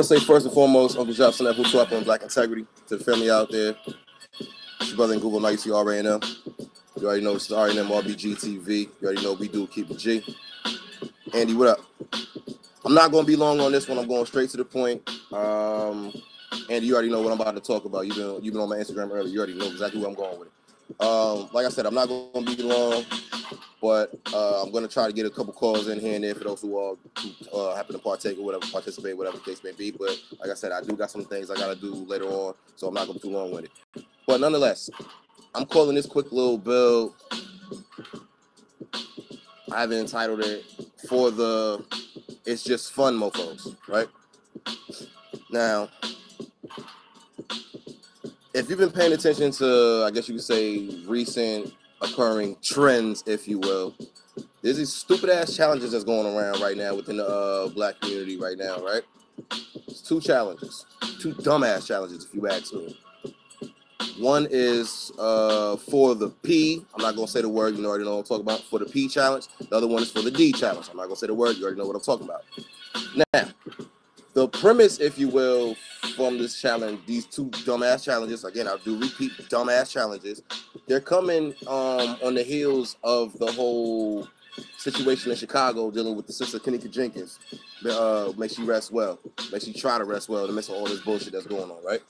want to say first and foremost, Uncle Jobson, that who up on Black Integrity, to the family out there. It's your brother in Google, now you see R&M. You already know it's R&M RBG TV. You already know we do keep it G. Andy, what up? I'm not going to be long on this one. I'm going straight to the point. Andy, you already know what I'm about to talk about. You've been on my Instagram earlier. You already know exactly where I'm going with it. Like I said, I'm not going to be long, but I'm going to try to get a couple calls in here and there for those who happen to partake or whatever, participate, whatever the case may be. But like I said, I do got some things I got to do later on, so I'm not going to be too long with it. But nonetheless, I'm calling this quick little build. I haven't entitled it for the It's Just Fun Mofoz, right? Now, if you've been paying attention to, I guess you could say, recent occurring trends, if you will, there's these stupid ass challenges that's going around right now within the black community right now, right? It's two challenges, two dumbass challenges, if you ask me. One is for the P. I'm not going to say the word. You already know what I'm talking about. For the P challenge. The other one is for the D challenge. I'm not going to say the word. You already know what I'm talking about. Now, the premise, if you will, from this challenge, these two dumbass challenges, again, I do repeat, dumbass challenges, they're coming on the heels of the whole situation in Chicago dealing with the sister Kanika Jenkins. Make she rest well. Make she try to rest well in the midst of all this bullshit that's going on, right?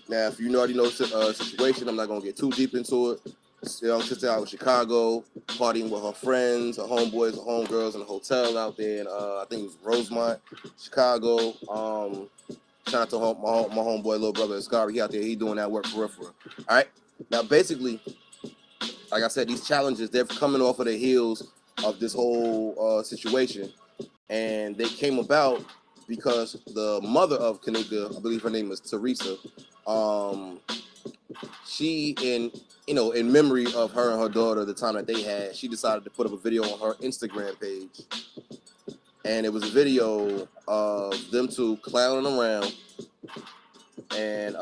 Now, if you already know the situation, I'm not going to get too deep into it. Young sister out in Chicago, partying with her friends, her homeboys, her homegirls in a hotel out there in, I think it was Rosemont, Chicago. Shout out to my homeboy, little brother, Scary. He out there, he doing that work for real. All right? Now, basically, like I said, these challenges, they're coming off of the heels of this whole situation. And they came about because the mother of Kanika, I believe her name is Teresa, she, in memory of her and her daughter, the time that they had, she decided to put up a video on her Instagram page. And it was a video of them two clowning around and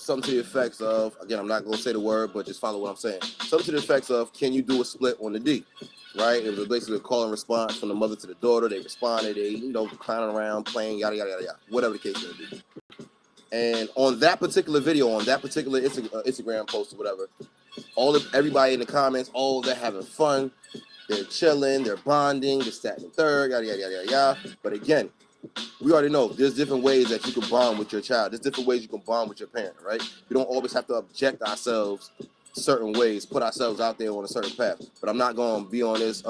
something to the effects of, again, I'm not going to say the word, but just follow what I'm saying. Something to the effects of, can you do a split on the D? Right? It was basically a call and response from the mother to the daughter. They responded, they, clowning around, playing, yada, yada, yada, yada, whatever the case may be. And on that particular video, on that particular Instagram post or whatever, everybody in the comments, they're having fun, they're chilling, they're bonding, this, that, and the third, yada, yada, yada, yada, yada. But again, we already know there's different ways that you can bond with your child. There's different ways you can bond with your parent, right? We don't always have to object ourselves certain ways, put ourselves out there on a certain path. But I'm not going to be on this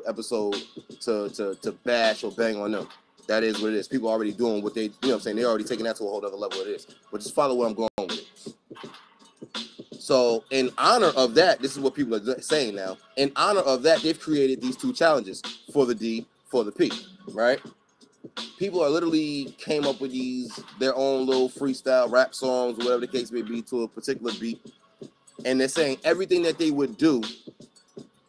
episode to bash or bang on them. That is what it is. People are already doing what they, what I'm saying? They're already taking that to a whole other level it is. But just follow where I'm going with it. So in honor of that, this is what people are saying now. In honor of that, they've created these two challenges for the D, for the P, right? People are literally came up with their own little freestyle rap songs, whatever the case may be, to a particular beat. And they're saying everything that they would do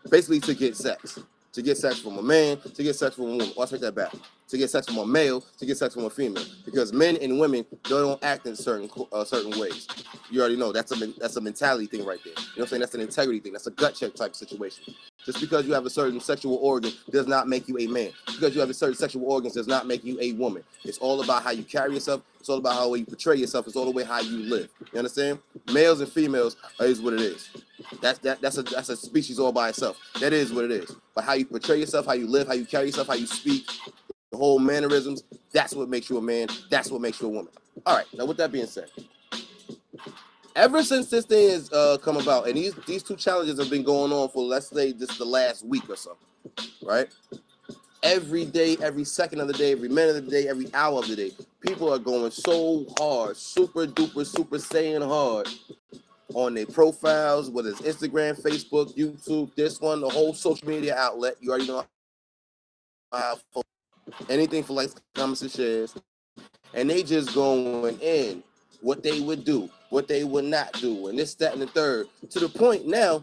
basically to get sex. To get sex from a man, to get sex from a woman. I'll take that back. To get sex from a male, to get sex from a female. Because men and women, they don't act in certain ways. You already know that's a mentality thing right there. You know what I'm saying? That's an integrity thing. That's a gut check type situation. Just because you have a certain sexual organ does not make you a man. Because you have a certain sexual organs does not make you a woman. It's all about how you carry yourself. It's all about how you portray yourself. It's all the way how you live. You understand? Males and females is what it is. That's a species all by itself. That is what it is. But how you portray yourself, how you live, how you carry yourself, how you speak, the whole mannerisms, that's what makes you a man. That's what makes you a woman. All right. Now, with that being said, ever since this thing has come about, and these two challenges have been going on for, let's say, just the last week or so, right? Every day, every second of the day, every minute of the day, every hour of the day, people are going so hard, super duper, super saiyan hard on their profiles, whether it's Instagram, Facebook, YouTube, this one, the whole social media outlet. You already know how anything for likes, comments, and shares. And they just going in what they would do, what they would not do, and this, that, and the third. To the point now,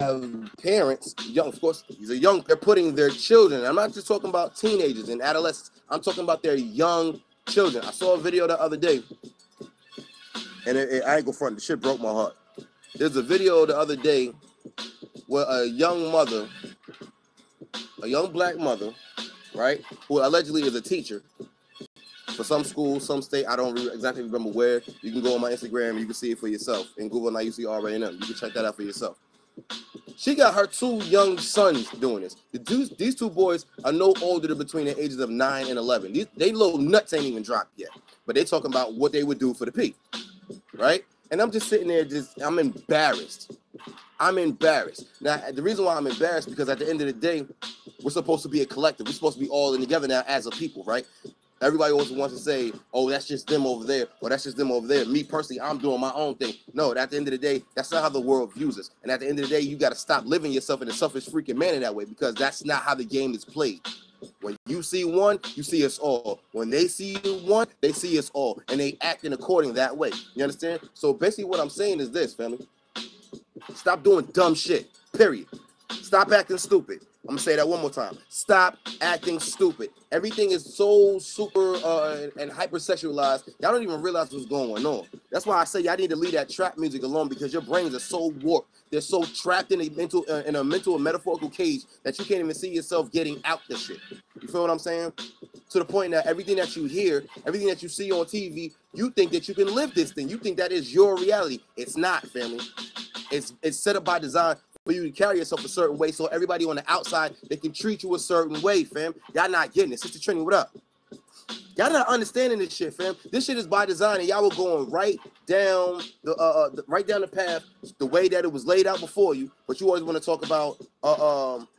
parents, young, of course, they're putting their children. I'm not just talking about teenagers and adolescents. I'm talking about their young children. I saw a video the other day, and I ain't gonna front, the shit broke my heart. There's a video the other day where a young mother, a young black mother, right, who allegedly is a teacher, For some schools, some state, I don't exactly remember where. You can go on my Instagram, you can see it for yourself. In Google, and I usually already know. You can check that out for yourself. She got her 2 young sons doing this. These 2 boys are no older than between the ages of 9 and 11. They little nuts ain't even dropped yet. But they talking about what they would do for the P, right? And I'm just sitting there, I'm embarrassed. I'm embarrassed. Now, the reason why I'm embarrassed, because at the end of the day, we're supposed to be a collective. We're supposed to be all in together now as a people, right? Everybody always wants to say, oh, that's just them over there, or that's just them over there. Me personally, I'm doing my own thing. No, at the end of the day, that's not how the world views us. And at the end of the day, you got to stop living yourself in a selfish freaking manner that way, because that's not how the game is played. When you see one, you see us all. When they see one, they see us all. And they acting according that way. You understand? So basically what I'm saying is this, family. Stop doing dumb shit, period. Stop acting stupid. I'm going to say that one more time. Stop acting stupid. Everything is so super and hypersexualized. Y'all don't even realize what's going on. That's why I say y'all need to leave that trap music alone, because your brains are so warped. They're so trapped in a mental and metaphorical cage that you can't even see yourself getting out the shit. You feel what I'm saying? To the point that everything that you hear, everything that you see on TV, you think that you can live this thing. You think that is your reality. It's not, family. It's set up by design for you to carry yourself a certain way, so everybody on the outside, they can treat you a certain way, fam. Y'all not getting it. Sister Trini, what up? Y'all not understanding this shit, fam. This shit is by design, and y'all were going right down the path, the way that it was laid out before you. But you always want to talk about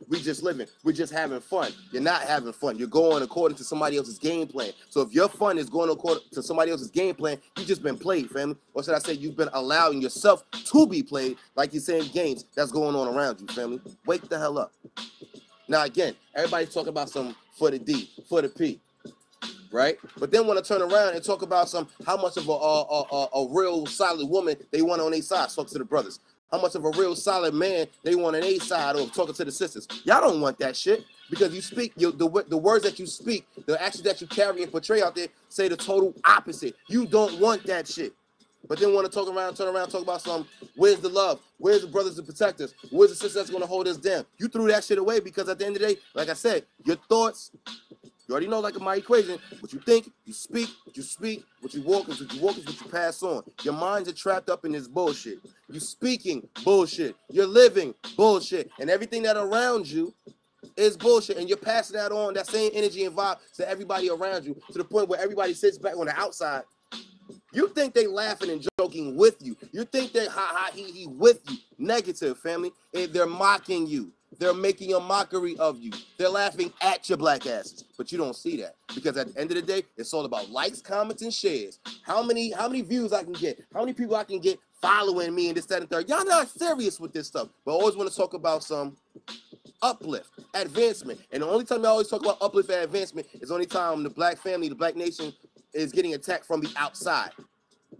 we just living, we're just having fun. You're not having fun. You're going according to somebody else's game plan. So if your fun is going according to somebody else's game plan, you just been played, family. Or should I say, you've been allowing yourself to be played, like you're saying games that's going on around you, family. Wake the hell up. Now again, everybody's talking about some for the D, for the P. Right, but then want to turn around and talk about how much of a real solid woman they want on their side. Talk to the brothers. How much of a real solid man they want on their side, or talking to the sisters. Y'all don't want that shit, because you speak the words that you speak, the actions that you carry and portray out there say the total opposite. You don't want that shit. But then want to turn around, talk about where's the love? Where's the brothers and protectors? Where's the sisters that's going to hold us down? You threw that shit away, because at the end of the day, like I said, your thoughts. You already know, like in my equation, what you think, you speak, what you walk is what you pass on. Your minds are trapped up in this bullshit. You speaking bullshit. You're living bullshit. And everything that around you is bullshit. And you're passing that on, that same energy and vibe, to everybody around you, to the point where everybody sits back on the outside. You think they laughing and joking with you. You think they ha he with you. Negative, family. They're mocking you. They're making a mockery of you. They're laughing at your black asses. But you don't see that, because at the end of the day, it's all about likes, comments, and shares. How many views I can get? How many people I can get following me and this, that, and third? Y'all not serious with this stuff. But I always want to talk about some uplift, advancement. And the only time I always talk about uplift and advancement is the only time the black family, the black nation is getting attacked from the outside.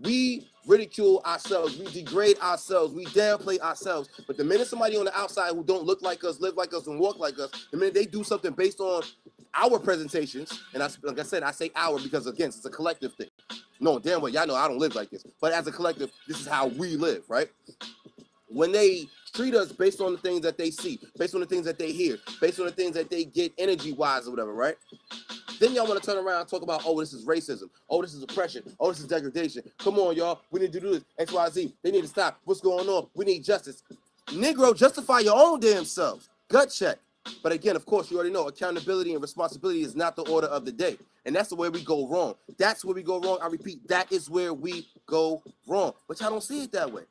We ridicule ourselves, we degrade ourselves, we downplay ourselves. But the minute somebody on the outside who don't look like us, live like us, and walk like us, the minute they do something based on our presentations, and like I said, I say our because, again, it's a collective thing. No, damn well, y'all know I don't live like this. But as a collective, this is how we live, right? When they treat us based on the things that they see, based on the things that they hear, based on the things that they get energy-wise or whatever, right? Then y'all want to turn around and talk about, oh, this is racism. Oh, this is oppression. Oh, this is degradation. Come on, y'all. We need to do this. X, Y, Z. They need to stop. What's going on? We need justice. Negro, justify your own damn self. Gut check. But again, of course, you already know accountability and responsibility is not the order of the day. And that's the way we go wrong. That's where we go wrong. I repeat, that is where we go wrong. But y'all don't see it that way.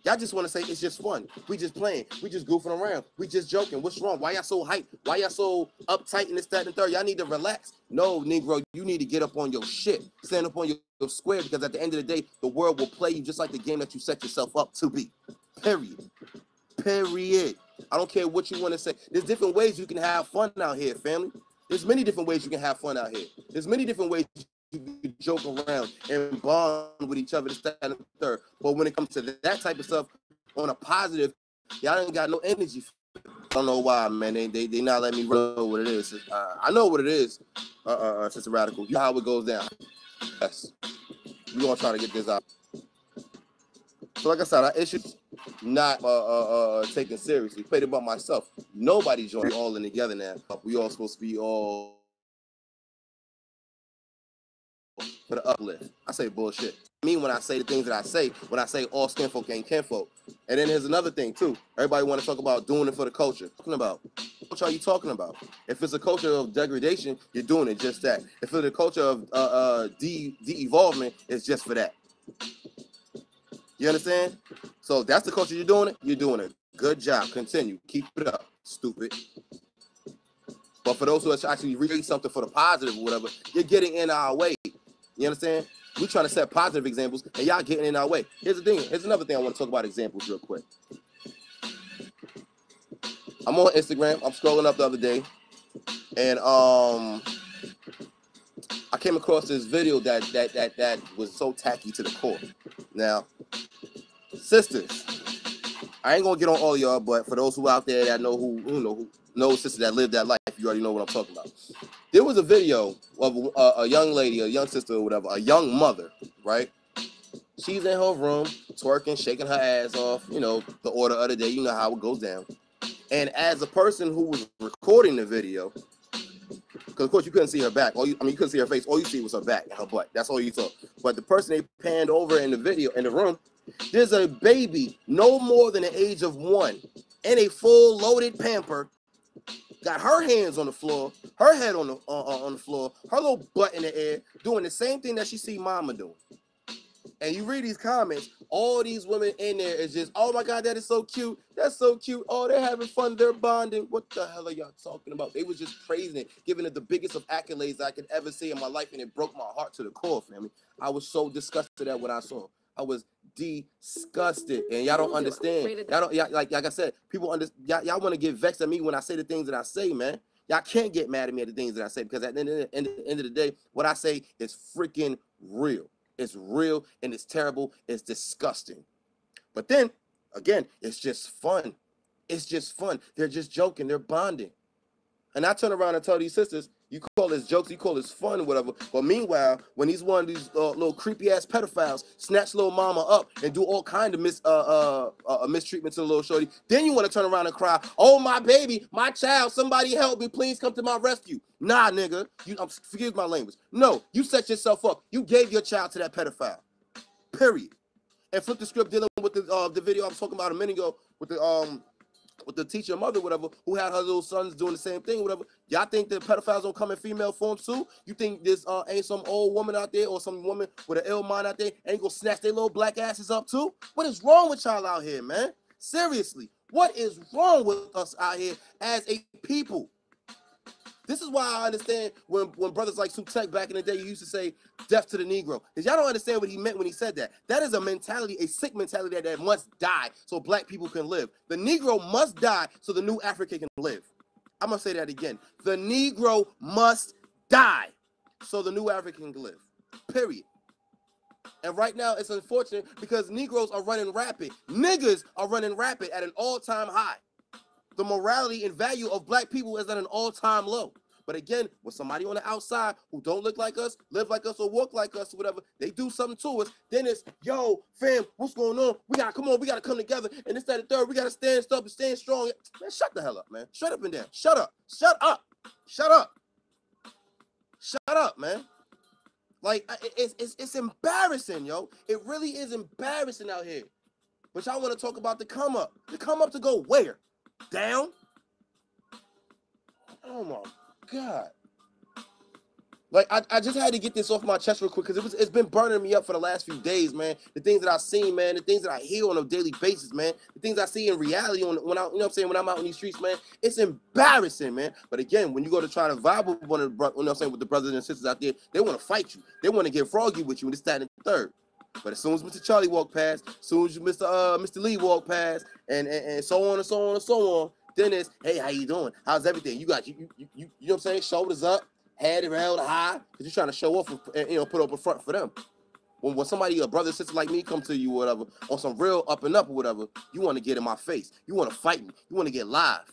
Y'all just want to say it's just fun. We just playing. We just goofing around. We just joking. What's wrong? Why y'all so hyped? Why y'all so uptight in this, that, and third? Y'all need to relax. No, Negro, you need to get up on your shit. Stand up on your square, because at the end of the day, the world will play you just like the game that you set yourself up to be. Period. Period. I don't care what you want to say. There's different ways you can have fun out here, family. There's many different ways you can have fun out here. There's many different ways you can joke around and bond with each other, this, that, and the third. But when it comes to that type of stuff, on a positive, y'all ain't got no energy. I don't know why, man. They not letting me know what it is. I know what it is. Sister Radical. You know how it goes down. Yes. We're gonna try to get this out. So like I said, our issues not taken seriously. Played it by myself. Nobody joined. We all in together now. We all supposed to be all for the uplift. I say bullshit. I mean, when I say the things that I say, when I say all skin folk ain't kinfolk. And then there's another thing too. Everybody want to talk about doing it for the culture. Talking about, what are you talking about? If it's a culture of degradation, you're doing it just that. If it's a culture of de-evolvement, it's just for that. You understand? So if that's the culture you're doing it. Good job. Continue. Keep it up, stupid. But for those who are actually reading something for the positive or whatever, you're getting in our way. You understand? We're trying to set positive examples, and y'all getting in our way. Here's the thing. Here's another thing I want to talk about examples real quick. I'm on Instagram. I'm scrolling up the other day, and I came across this video that was so tacky to the core. Now, sisters, I ain't gonna get on all of y'all, but for those who out there that know who know sisters that live that life, you already know what I'm talking about. There was a video of a young lady, a young sister or whatever, a young mother, right? She's in her room, twerking, shaking her ass off, you know, the order of the day, you know how it goes down. And as a person who was recording the video, because of course you couldn't see her back, you couldn't see her face, all you see was her back and her butt. That's all you saw. But the person they panned over in the video, in the room, there's a baby no more than the age of 1 in a full loaded pamper, got her hands on the floor, her head on the floor, her little butt in the air, doing the same thing that she see mama doing. And you read these comments, all these women in there is just, oh my God, that is so cute. That's so cute. Oh, they're having fun. They're bonding. What the hell are y'all talking about? They was just praising it, giving it the biggest of accolades I could ever see in my life, and it broke my heart to the core, family. I was so disgusted at what I saw. I was disgusted, and y'all don't understand. Y'all don't, like I said, people y'all want to get vexed at me when I say the things that I say, man. Y'all can't get mad at me at the things that I say, because at the end of the day, what I say is freaking real. It's real, and it's terrible. It's disgusting. But then, again, it's just fun. It's just fun. They're just joking. They're bonding. And I turn around and tell these sisters, you call this jokes, you call this fun, whatever. But meanwhile, when he's one of these little creepy-ass pedophiles snatch little mama up and do all kind of mistreatment to the little shorty, then you want to turn around and cry, oh, my baby, my child, somebody help me, please come to my rescue. Nah, nigga, forgive my language. No, you set yourself up. You gave your child to that pedophile, period. And flip the script dealing with the video I was talking about a minute ago with the teacher mother, whatever, who had her little sons doing the same thing, whatever. Y'all think the pedophiles don't come in female forms too? You think this ain't some old woman out there or some woman with an ill mind out there ain't gonna snatch their little black asses up too? What is wrong with y'all out here, man? Seriously, what is wrong with us out here as a people? This is why I understand when brothers like Sutek back in the day used to say death to the Negro. Because y'all don't understand what he meant when he said that. That is a mentality, a sick mentality that must die so black people can live. The Negro must die so the new Africa can live. I'm going to say that again. The Negro must die so the new African can live. Period. And right now, it's unfortunate because Negroes are running rapid. Niggas are running rapid at an all-time high. The morality and value of black people is at an all-time low. But again, with somebody on the outside who don't look like us, live like us, or walk like us, or whatever, they do something to us, then it's, yo, fam, what's going on? We gotta come together, and this, that, and third, we gotta stand up and stand strong. Man, shut the hell up, man. Shut up and down. Shut up. Shut up. Shut up. Shut up, man. Like, it's embarrassing, yo. It really is embarrassing out here. But y'all want to talk about the come up. The come up to go where? Down? Oh my God. Like, I just had to get this off my chest real quick because it's been burning me up for the last few days, man. The things that I've seen, man, the things that I hear on a daily basis, man, the things I see in reality when I'm out in these streets, man, it's embarrassing, man. But again, when you go to try to vibe with one of the with the brothers and sisters out there, they want to fight you. They want to get froggy with you and this, that, and the third. But as soon as Mr. Charlie walked past, as soon as Mr. Lee walked past, and so on and so on and so on, then it's, hey, how you doing? How's everything? You got you know what I'm saying? Shoulders up, head held high, because you're trying to show off and put up a front for them. When somebody, a brother, sister like me, come to you or whatever, on some real up and up or whatever, you want to get in my face. You want to fight me. You want to get live.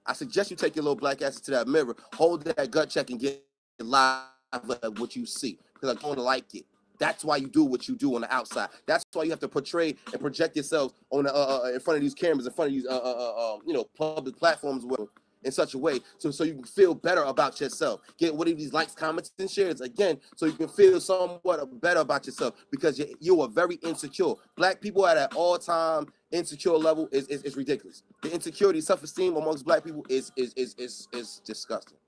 I suggest you take your little black ass to that mirror, hold that gut check, and get live at what you see, because I don't like it. That's why you do what you do on the outside. That's why you have to portray and project yourself on in front of these cameras, in front of these public platforms, whatever. in such a way so you can feel better about yourself. Get one of these likes, comments, and shares again so you can feel somewhat better about yourself because you are very insecure. Black people at an all-time insecure level is ridiculous. The insecurity, self-esteem amongst black people is disgusting.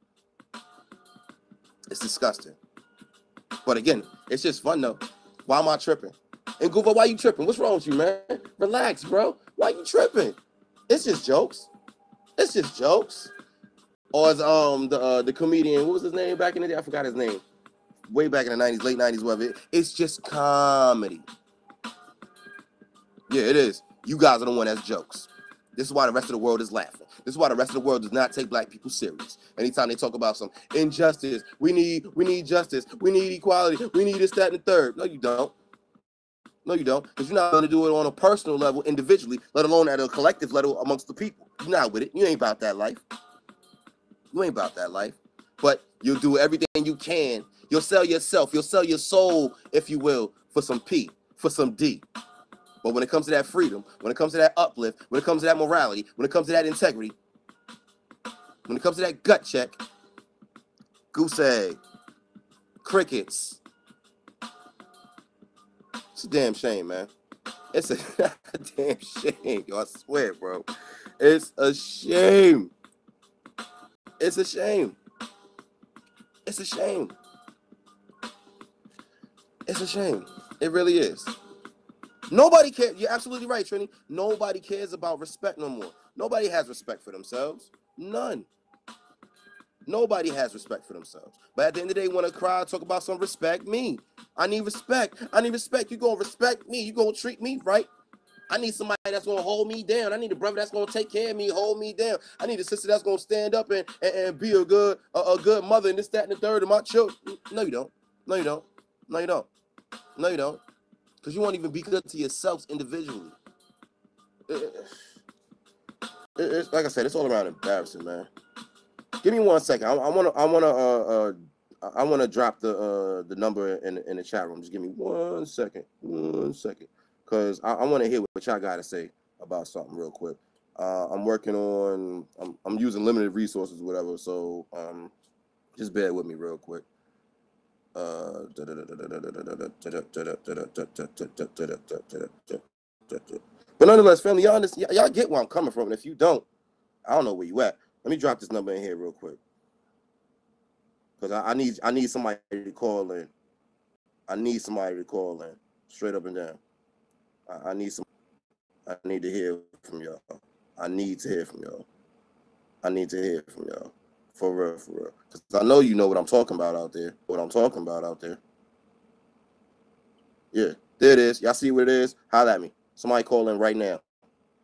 It's disgusting. But again, it's just fun though. Why am I tripping? And Google, why you tripping? What's wrong with you, man? Relax, bro. Why you tripping? It's just jokes. It's just jokes. Or as the comedian, what was his name back in the day? I forgot his name. Way back in the 90s, late 90s, whatever. It's just comedy. Yeah, it is. You guys are the one that's jokes. This is why the rest of the world is laughing. This is why the rest of the world does not take black people serious. Anytime they talk about some injustice, we need justice, we need equality, we need this, that, and the third. No, you don't. No, you don't. Because you're not going to do it on a personal level, individually, let alone at a collective level amongst the people. You're not with it. You ain't about that life. You ain't about that life. But you'll do everything you can. You'll sell yourself. You'll sell your soul, if you will, for some P, for some D. But when it comes to that freedom, when it comes to that uplift, when it comes to that morality, when it comes to that integrity, when it comes to that gut check, goose egg, crickets. It's a damn shame, man. It's a damn shame, yo. I swear, bro. It's a shame. It's a shame. It's a shame. It's a shame. It really is. Nobody cares. You're absolutely right, Trini. Nobody cares about respect no more. Nobody has respect for themselves. None. Nobody has respect for themselves. But at the end of the day, when a crowd talk about some respect, me. I need respect. I need respect. You gonna respect me. You gonna treat me right. I need somebody that's gonna hold me down. I need a brother that's gonna take care of me, hold me down. I need a sister that's gonna stand up and be a good mother and this, that, and the third of my children. No, you don't. No, you don't. No, you don't. No, you don't. Because you won't even be good to yourselves individually. It's like I said, it's all around embarrassing, man. Give me 1 second. I wanna drop the number in the chat room. Just give me 1 second. 1 second. Cause I want to hear what y'all gotta say about something real quick. I'm working on. I'm using limited resources, whatever. So just bear with me real quick. But nonetheless, family, y'all get where I'm coming from. And if you don't, I don't know where you at. Let me drop this number in here real quick. Cause I need somebody to call in. I need somebody to call in, straight up and down. I need to hear from y'all. I need to hear from y'all. I need to hear from y'all. For real, for real. Because I know you know what I'm talking about out there. Yeah, there it is. Y'all see what it is? Holler at me. Somebody call in right now.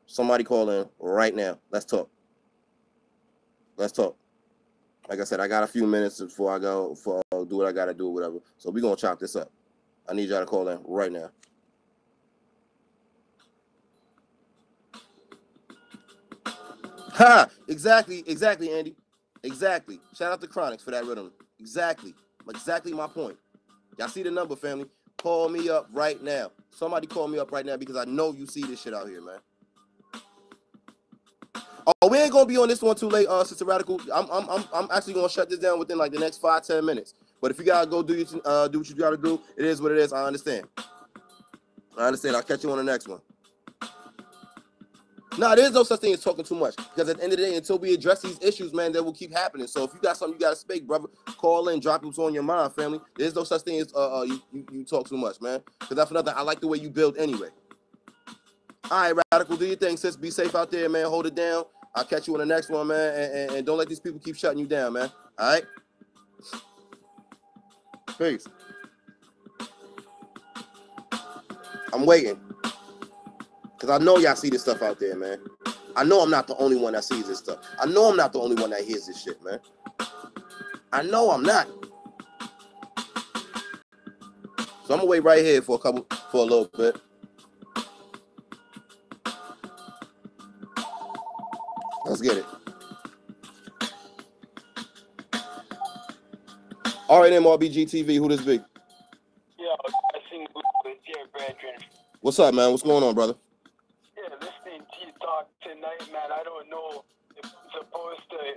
Somebody call in right now. Let's talk. Let's talk. Like I said, I got a few minutes before I go do what I got to do or whatever. So we're going to chop this up. I need y'all to call in right now. Ha! Exactly, Andy. Exactly. Shout out to Chronics for that rhythm. Exactly my point. Y'all see the number, family? Call me up right now. Somebody call me up right now because I know you see this shit out here, man. Oh, we ain't gonna be on this one too late, Sister Radical. I'm actually gonna shut this down within like the next 5-10 minutes. But if you gotta go do what you gotta do, it is what it is. I understand. I'll catch you on the next one. No, there's no such thing as talking too much because at the end of the day, until we address these issues, man, that will keep happening. So if you got something you gotta speak, brother, call in, drop what's on your mind, family. There's no such thing as you talk too much, man. Because that's another. I like the way you build anyway. All right, Radical, do your thing, sis. Be safe out there, man. Hold it down. I'll catch you on the next one, man. And don't let these people keep shutting you down, man. All right? Peace. I'm waiting. Because I know y'all see this stuff out there, man. I know I'm not the only one that sees this stuff. I know I'm not the only one that hears this shit, man. I know I'm not. So I'm going to wait right here for a little bit. Let's get it. All right, MRBG TV, who this be? Yo, I sing with your brethren. What's up, man? What's going on, brother? Yeah, listening to you talk tonight, man, I don't know if I'm supposed to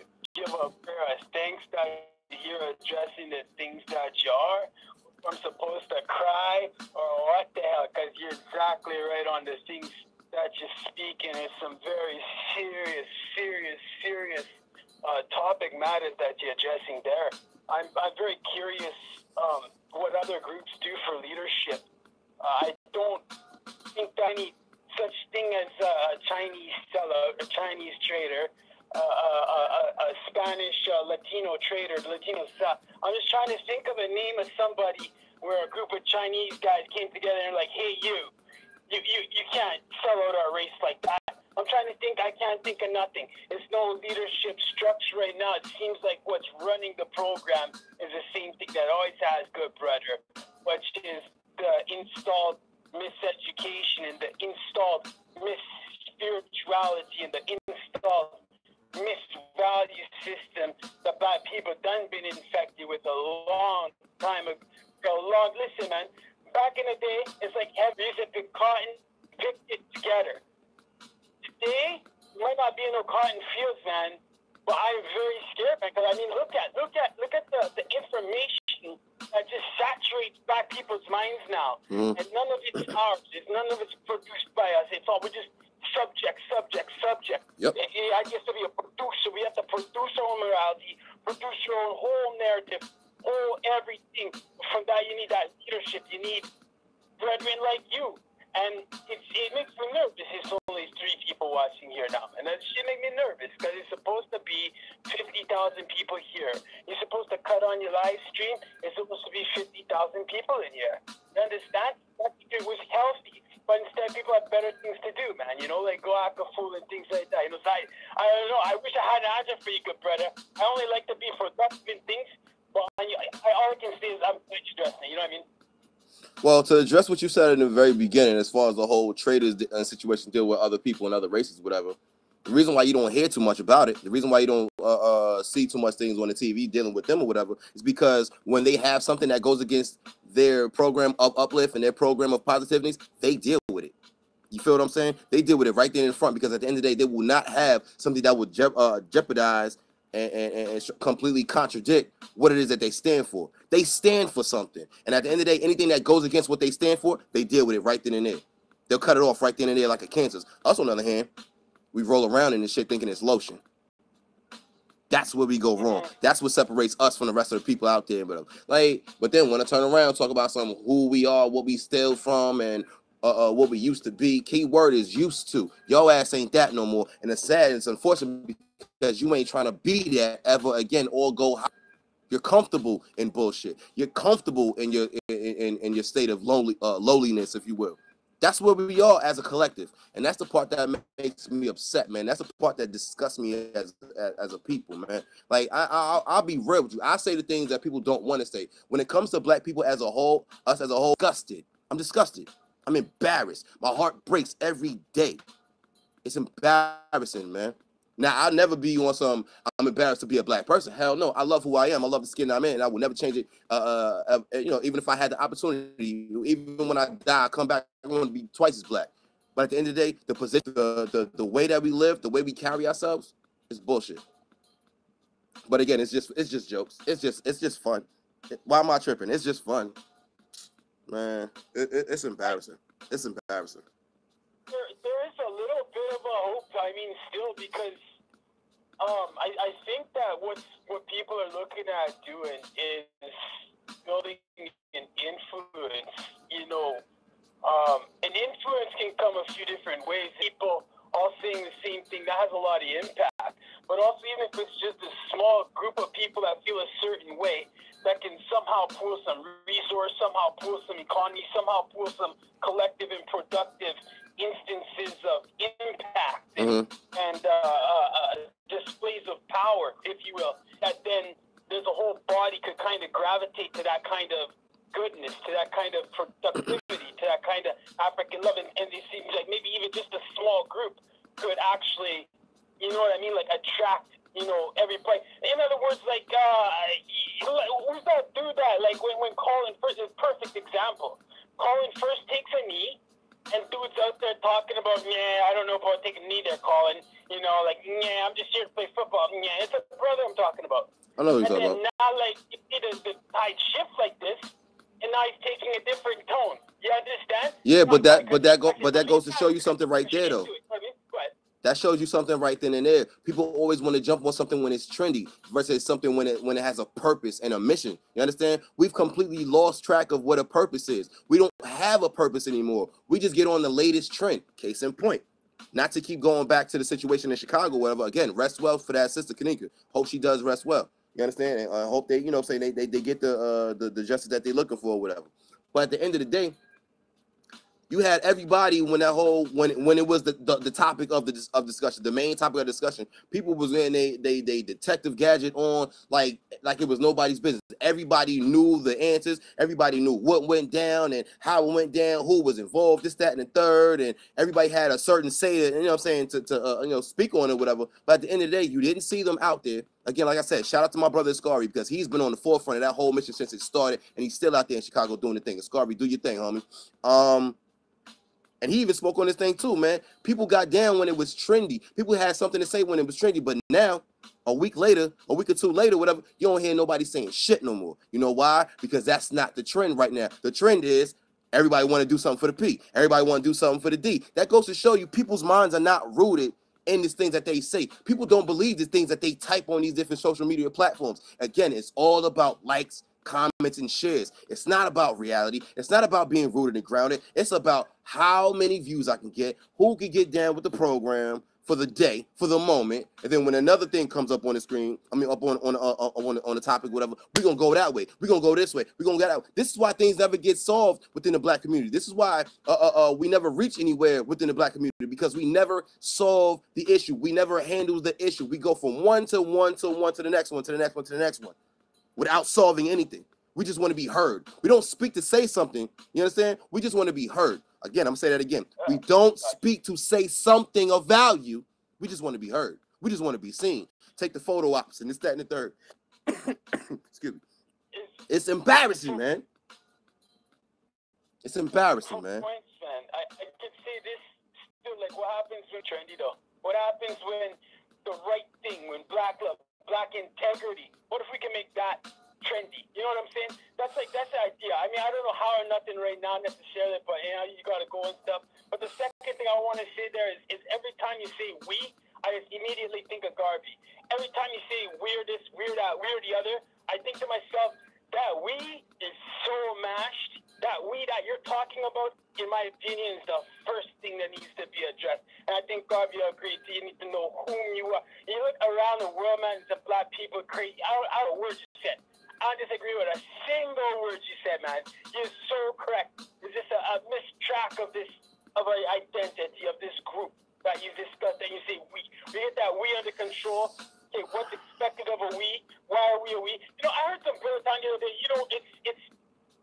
exactly right on the things that you're speaking. It's some very serious topic matters that you're addressing there. I'm very curious what other groups do for leadership. I don't think that any such thing as a Chinese seller, a Chinese trader, a Spanish Latino trader, Latino seller. I'm just trying to think of a name of somebody where a group of Chinese guys came together and like, hey, you can't sell out our race like that. I'm trying to think. I can't think of nothing. There's no leadership structure right now. It seems like what's running the program is the same thing that always has, good brother, which is the installed miseducation and the installed misspirituality and the installed misvalue system that black people done been infected with a long time ago. Listen, man, back in the day, it's like every piece of cotton picked it together. Today, might not be in no cotton fields, man, but I'm very scared, man, because I mean, look at the information that just saturates black people's minds now, and none of it's ours. None of it's produced by us. It's all, we're just subject. Yep. I guess to be a producer, we have to produce our own morality, produce your own whole narrative, whole everything. From that, you need that leadership. You need brethren like you. And it makes me nervous. There's only 3 people watching here now. And that shit make me nervous because it's supposed to be 50,000 people here. You're supposed to cut on your live stream. It's supposed to be 50,000 people in here. You understand? It was healthy. But instead, people have better things to do, man. You know, like go act a fool and things like that. You know, so I don't know. I wish I had an answer for you, good brother. I only like to be productive in things. But all I can say is I'm stressing. You know what I mean? Well, to address what you said in the very beginning, as far as the whole traders situation deal with other people and other races, whatever, the reason why you don't hear too much about it, the reason why you don't see too much things on the TV dealing with them or whatever, is because when they have something that goes against their program of uplift and their program of positiveness, they deal with it. You feel what I'm saying? They deal with it right there in front, because at the end of the day, they will not have something that would jeopardize and completely contradict what it is that they stand for. They stand for something. And at the end of the day, anything that goes against what they stand for, they deal with it right then and there. They'll cut it off right then and there like a cancer. Us, on the other hand, we roll around in this shit thinking it's lotion. That's where we go wrong. That's what separates us from the rest of the people out there. But then when I turn around, talk about who we are, what we steal from, and what we used to be. Key word is used to. Your ass ain't that no more. And it's sad, it's unfortunate, because you ain't trying to be that ever again or go high. You're comfortable in bullshit. You're comfortable in your state of lowliness, if you will. That's where we are as a collective, and that's the part that makes me upset, man. That's the part that disgusts me as a people, man. Like I'll be real with you. I say the things that people don't want to say. When it comes to black people as a whole, us as a whole, I'm disgusted. I'm embarrassed. My heart breaks every day. It's embarrassing, man. Now, I'll never be on some, I'm embarrassed to be a black person. Hell no. I love who I am. I love the skin I'm in. And I will never change it. Even if I had the opportunity, even when I die, I come back, I want to be twice as black. But at the end of the day, the position, the way that we live, the way we carry ourselves is bullshit. But again, it's just jokes. It's just fun. Why am I tripping? It's just fun. Man, it's embarrassing. It's embarrassing. There is a little bit of a hope. I mean, still, because I think that what people are looking at doing is building an influence. You know, an influence can come a few different ways. People all saying the same thing, that has a lot of impact. But also, even if it's just a small group of people that feel a certain way, that can somehow pull some resource, somehow pull some economy, somehow pull some collective and productive instances of impact and displays of power, if you will, that then there's a whole body could kind of gravitate to that kind of goodness, to that kind of productivity, to that kind of African love. And it seems like maybe even just a small group could actually, you know what I mean, like attract, you know, every play. In other words, like, who's that dude that, like, when Colin first, is a perfect example. Colin first takes a knee, and dude's out there talking about, I don't know about taking a knee there, Colin. You know, like, I'm just here to play football. It's a brother I'm talking about. I know who you're talking about. And then now, like, you see the tide shift like this, and now he's taking a different tone. You understand? Yeah, I'm sorry, 'cause but that goes to show you something right there, though. Go ahead. That shows you something right then and there. People always want to jump on something when it's trendy versus something when it has a purpose and a mission. You understand? We've completely lost track of what a purpose is. We don't have a purpose anymore. We just get on the latest trend. Case in point. Not to keep going back to the situation in Chicago, whatever. Again, rest well for that sister Kanika. Hope she does rest well. You understand? And I hope they, say they get the justice that they're looking for, or whatever. But at the end of the day, you had everybody when that whole when it was the topic of discussion, the main topic of discussion. People was in they detective gadget on like it was nobody's business. Everybody knew the answers. Everybody knew what went down and how it went down, who was involved, this, that, and the third, and everybody had a certain say, to speak on it, whatever. But at the end of the day, you didn't see them out there. Again, like I said, shout out to my brother Scary because he's been on the forefront of that whole mission since it started, and he's still out there in Chicago doing the thing. Scary, do your thing, homie. And he even spoke on this thing too, man. People got down when it was trendy. People had something to say when it was trendy, but now, a week or two later, whatever, you don't hear nobody saying shit no more. You know why? Because that's not the trend right now. The trend is everybody want to do something for the P. Everybody want to do something for the D. That goes to show you people's minds are not rooted in these things that they say. People don't believe the things that they type on these different social media platforms. Again, it's all about likes, comments, and shares. It's not about reality. It's not about being rooted and grounded. It's about how many views I can get, who can get down with the program for the day, for the moment, and then when another thing comes up on the screen, up on the topic, whatever, we're gonna go that way. We're gonna go this way. We're gonna get out. This is why things never get solved within the black community. This is why we never reach anywhere within the black community because we never solve the issue. We never handle the issue. We go from one to the next one, to the next one, to the next one, without solving anything. We just want to be heard. We don't speak to say something. You understand? We just want to be heard. Again, I'm going to say that again. We don't speak to say something of value. We just want to be heard. We just want to be seen. Take the photo ops and this, that, and the third. Excuse me. It's embarrassing, man. It's embarrassing, man. Points, man. I could say this still, like, what happens when trendy, though? What happens when the right thing, when black love, black integrity, what if we can make that trendy? You know what I'm saying? That's the idea. I mean, I don't know how or nothing right now necessarily, but you gotta go and stuff. But the second thing I want to say there is every time you say we, I just immediately think of Garvey. Every time you say we're this, we're that, we're the other, I think to myself, that we is so mashed. That we that you're talking about, in my opinion, is the first thing that needs to be addressed. And I think Garvey agreed. You need to know whom you are. You look around the world, man, the black people crazy. I don't words you said. I don't disagree with a single word you said, man. You're so correct. It's just a mistrack of our identity of this group that you discussed. And you say we get that we under control. Okay, what's expected of a we? Why are we a we? I heard some girls on the other day.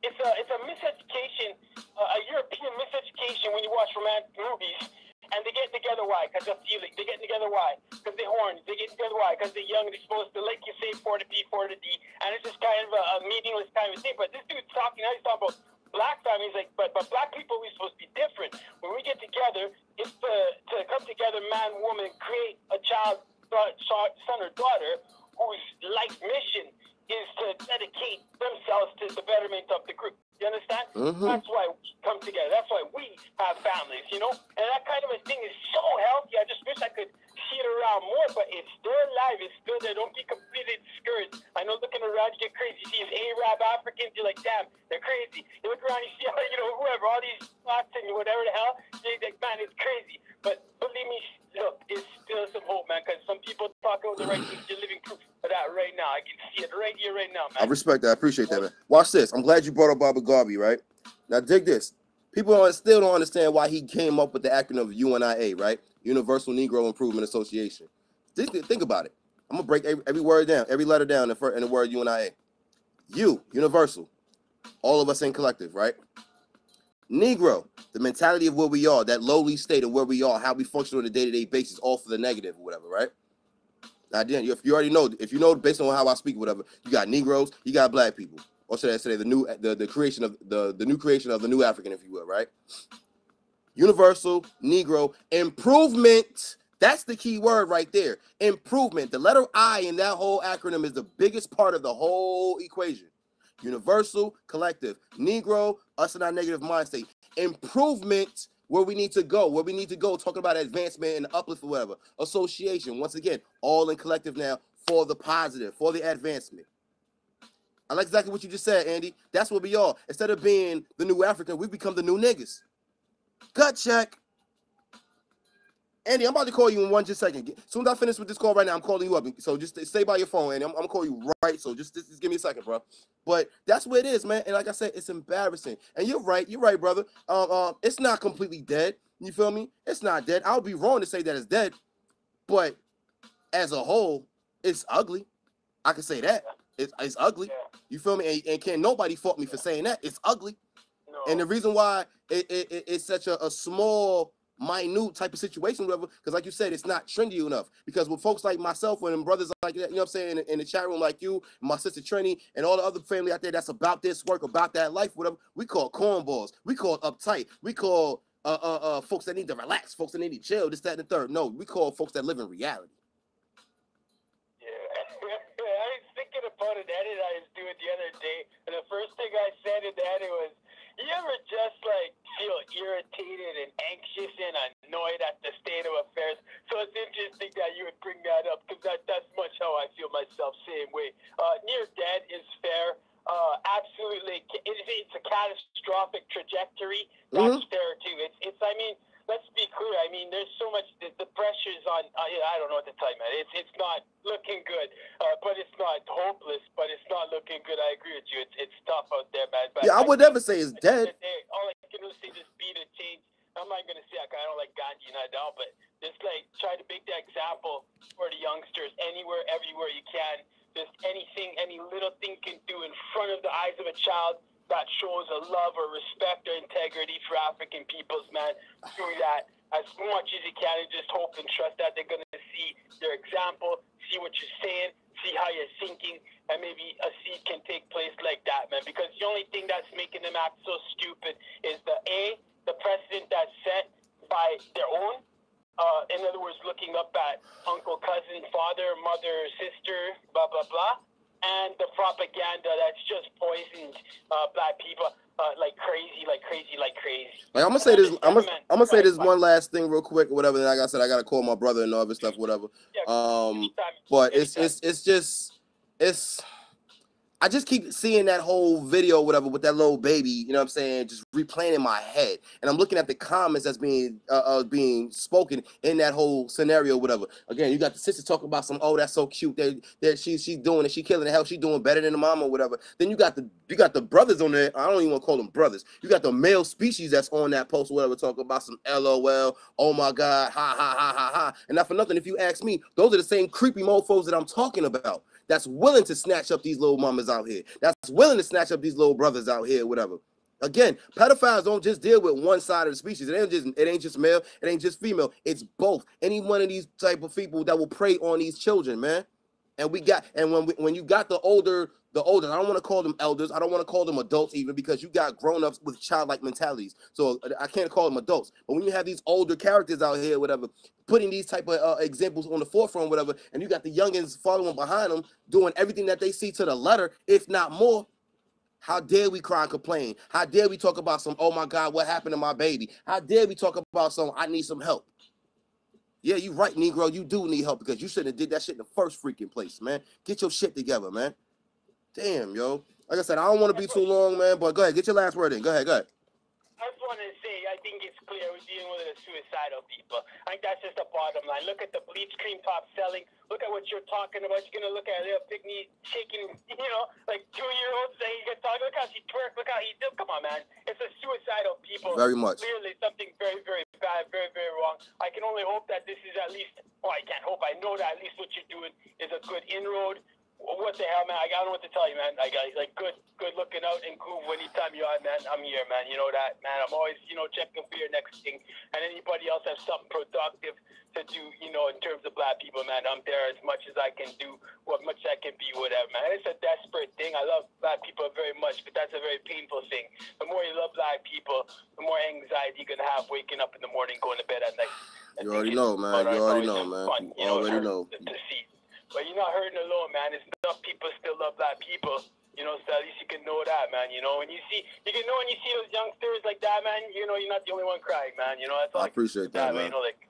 It's a miseducation, a European miseducation when you watch romantic movies, and they get together. Why? Because of feeling. They get together. Why? Because they're horny. They get together. Why? Because they're young. They're supposed to, like you say, for the P, for the D, and it's just kind of a meaningless kind of thing. But this dude's talking. Now he's talking about black families. Like, but black people, we're supposed to be different. When we get together, it's to come together, man, woman, create a child, son or daughter, whose life mission is to dedicate themselves to the betterment of the group. You understand? Mm-hmm. That's why we come together. That's why we have families, And that kind of a thing is so healthy. I just wish I could see it around more, but it's still alive. It's still there. Don't be completely discouraged. I know looking around, you get crazy. You see these Arab Africans, you're like, damn, they're crazy. You look around, you see, whoever, all these spots and whatever the hell, you're like, man, it's crazy. But believe me, look, it's still some hope, man, because some people talk about the right things. You're living proof of that right now. I can see it right here, right now, man. I respect that. I appreciate that, man. Watch this. I'm glad you brought up Baba Garvey, right? Now, dig this. People still don't understand why he came up with the acronym of UNIA, right? Universal Negro Improvement Association. Think about it. I'm going to break every word down, every letter down in the word UNIA. Universal. All of us in collective, right? Negro, the mentality of where we are, that lowly state of where we are, how we function on a day-to-day basis, all for the negative or whatever, right? Now, if you already know, based on how I speak, whatever, you got Negroes, you got black people, or should I say the new creation of the new creation of the new African, if you will, right? Universal Negro improvement. That's the key word right there. Improvement. The letter I in that whole acronym is the biggest part of the whole equation. Universal, collective, Negro, us in our negative mind state. improvement where we need to go, talking about advancement and uplift or whatever. Association, once again, all in collective now for the positive, for the advancement. I like exactly what you just said, Andy. That's what we are. Instead of being the new African, we've become the new niggas. Gut check. Andy, I'm about to call you in one just second. As soon as I finish with this call right now, I'm calling you up. So just stay by your phone, Andy. I'm going to call you right. So just give me a second, bro. But that's what it is, man. And like I said, it's embarrassing. And you're right, brother. It's not completely dead. You feel me? It's not dead. I would be wrong to say that it's dead. But as a whole, it's ugly. I can say that. It's ugly. You feel me? And can't nobody fault me for saying that. It's ugly. No. And the reason why it's such a small, minute type of situation, whatever, because like you said, it's not trendy enough. Because with folks like myself and brothers like that, you know what I'm saying, in the chat room like you, my sister Trini, and all the other family out there that's about this work, about that life, whatever, we call cornballs. We call uptight. We call folks that need to relax, folks that need to chill, this, that, and the third. No, we call folks that live in reality. About an edit I was doing the other day, and the first thing I said in the edit was, you ever just like feel irritated and anxious and annoyed at the state of affairs? So it's interesting that you would bring that up, because that's much how I feel myself, same way. Near dead is fair. Absolutely, it's a catastrophic trajectory. That's fair too. It's I mean, let's be clear. I mean, there's so much, the pressure's on, I don't know what to tell you, man. It's not looking good, but it's not hopeless, but it's not looking good. I agree with you. It's tough out there, man. But yeah, I would never say it's dead. All I can really say is speed of change. I'm not going to say I don't like Gandhi and all, but just like try to make that example for the youngsters anywhere, everywhere you can. Just anything, any little thing can do in front of the eyes of a child that shows a love or respect or integrity for African peoples, man. Do that as much as you can, and just hope and trust that they're going to see your example, see what you're saying, see how you're thinking, and maybe a seed can take place like that, man. Because the only thing that's making them act so stupid is the precedent that's set by their own. In other words, looking up at uncle, cousin, father, mother, sister, blah, blah, blah. And the propaganda that's just poisoned black people like crazy. Like I'm gonna say this. I'm gonna say this one last thing real quick, or whatever. Then, like I said, I gotta call my brother and all this stuff, whatever. But I just keep seeing that whole video, whatever, with that little baby, you know what I'm saying, just replaying in my head. And I'm looking at the comments that's being spoken in that whole scenario, whatever. Again, you got the sister talking about some, oh, that's so cute that she's doing it, she killing the hell, she doing better than the mama or whatever. Then you got the brothers on there. I don't even want to call them brothers. You got the male species that's on that post or whatever, talking about some LOL, oh my God, ha ha ha ha ha. And not for nothing, if you ask me, those are the same creepy mofos that I'm talking about. That's willing to snatch up these little mamas out here. That's willing to snatch up these little brothers out here, whatever. Again, pedophiles don't just deal with one side of the species. It ain't just male. It ain't just female. It's both. Any one of these type of people that will prey on these children, man. And when you got the older, I don't want to call them elders. I don't want to call them adults even, because you got grown-ups with childlike mentalities. So I can't call them adults. But when you have these older characters out here, whatever, putting these type of examples on the forefront, whatever, and you got the youngins following behind them, doing everything that they see to the letter, if not more, how dare we cry and complain? How dare we talk about some, oh my God, what happened to my baby? How dare we talk about some, I need some help? Yeah, you right, Negro. You do need help, because you shouldn't have did that shit in the first freaking place, man. Get your shit together, man. Damn, yo. Like I said, I don't want to be too long, man, but go ahead. Get your last word in. Go ahead. I just wanted to say, I think it's clear we're dealing with the suicidal people. I think that's just the bottom line. Look at the bleach cream top selling. Look at what you're talking about. You're going to look at a little pygmy shaking, like 2-year-olds saying you can talk. Look how she twerk. Look how he did. Come on, man. It's a suicidal people. Very much. Clearly something very, very bad, very, very wrong. I can only hope that this is at least, I can't hope. I know that at least what you're doing is a good inroad. What the hell, man? I don't know what to tell you, man. I got like good looking out and cool anytime you're on, man. I'm here, man. You know that, man. I'm always, checking for your next thing. And anybody else has something productive to do, in terms of black people, man. I'm there as much as I can do, what much I can be, whatever, man. It's a desperate thing. I love black people very much, but that's a very painful thing. The more you love black people, the more anxiety you're gonna have waking up in the morning, going to bed at night. You already know, man. You already know, man. You already know. To see. But you're not hurting alone, man. There's enough people still love black people You know, so at least you can know that, man. You know, when you see those youngsters like that, man. You know, you're not the only one crying, man. You know, that's all I appreciate that, man. You know, like.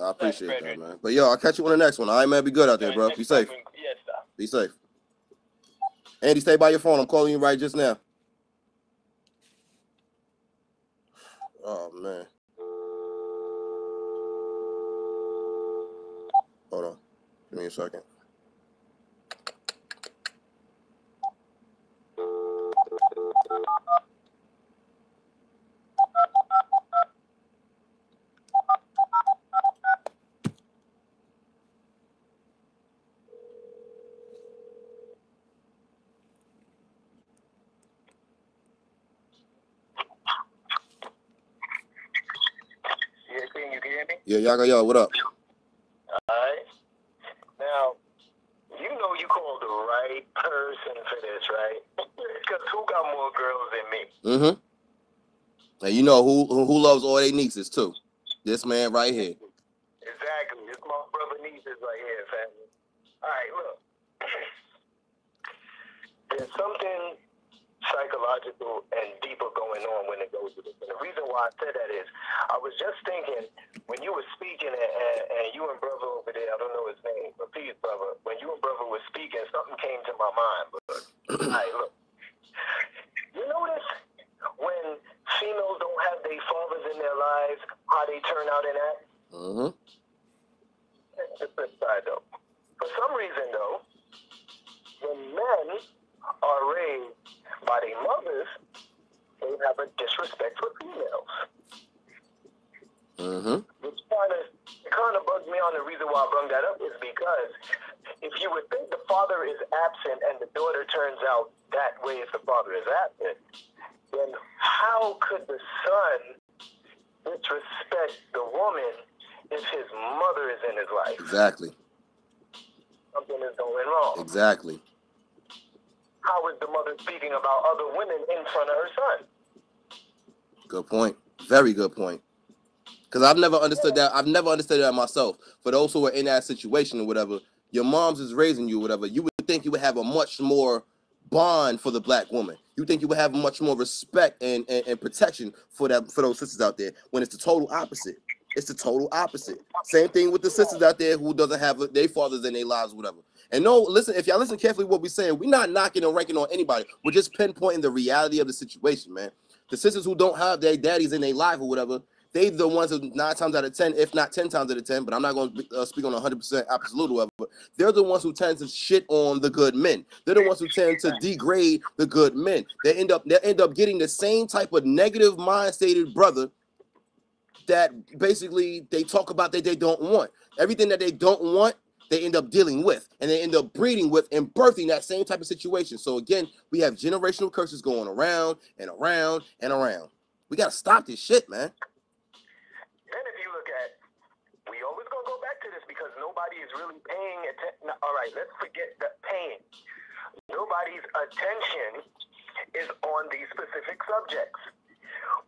I appreciate that, man. But yo, I'll catch you on the next one. All right, man. Be good out there, bro. Be safe. Yes, sir. Be safe. Andy, stay by your phone. I'm calling you right just now. Oh, man. Hold on. Give me a second. You can hear me? Yeah, yo, what up? Alright. Now, you know you called the right person for this, right? Because who got more girls than me? And you know who loves all their nieces too? This man right here. Exactly. It's my brother nieces right here, family. Alright, look. There's something psychological and deeper going on when it goes to this. And the reason why I said that is, I was just thinking, when you were speaking, and you and brother over there, I don't know his name, but please, brother, when you and brother were speaking, something came to my mind. But, all right, look. You notice when females don't have their fathers in their lives, how they turn out and act? That's the side, though. For some reason, though, when men are raised by their mothers, they have a disrespect for females. Which kind of bugs me on. The reason why I brought that up is because if you would think the father is absent and the daughter turns out that way if the father is absent, then how could the son disrespect the woman if his mother is in his life? Exactly. Something is going wrong. Exactly. How is the mother speaking about other women in front of her son? Good point. Very good point. Because I've never understood that. I've never understood that myself. For those who are in that situation or whatever, your mom's is raising you or whatever, you would think you would have a much more bond for the black woman. You think you would have much more respect and protection for those sisters out there, when it's the total opposite. It's the total opposite. Same thing with the sisters out there who doesn't have their fathers in their lives or whatever. And no, listen, if y'all listen carefully what we're saying, we're not knocking or ranking on anybody. We're just pinpointing the reality of the situation, man. The sisters who don't have their daddies in their life or whatever, they the ones who 9 times out of 10, if not 10 times out of 10, but I'm not going to speak on 100% absolute or whatever, but they're the ones who tend to shit on the good men. They're the ones who tend to degrade the good men. They end up getting the same type of negative mind-stated brother that basically they talk about that they don't want. Everything that they don't want, they end up dealing with, and they end up breeding with and birthing that same type of situation. So again, we have generational curses going around and around and around. We got to stop this shit, man. Then if you look at, we always going to go back to this because nobody is really paying attention. All right, let's forget the paying. Nobody's attention is on these specific subjects.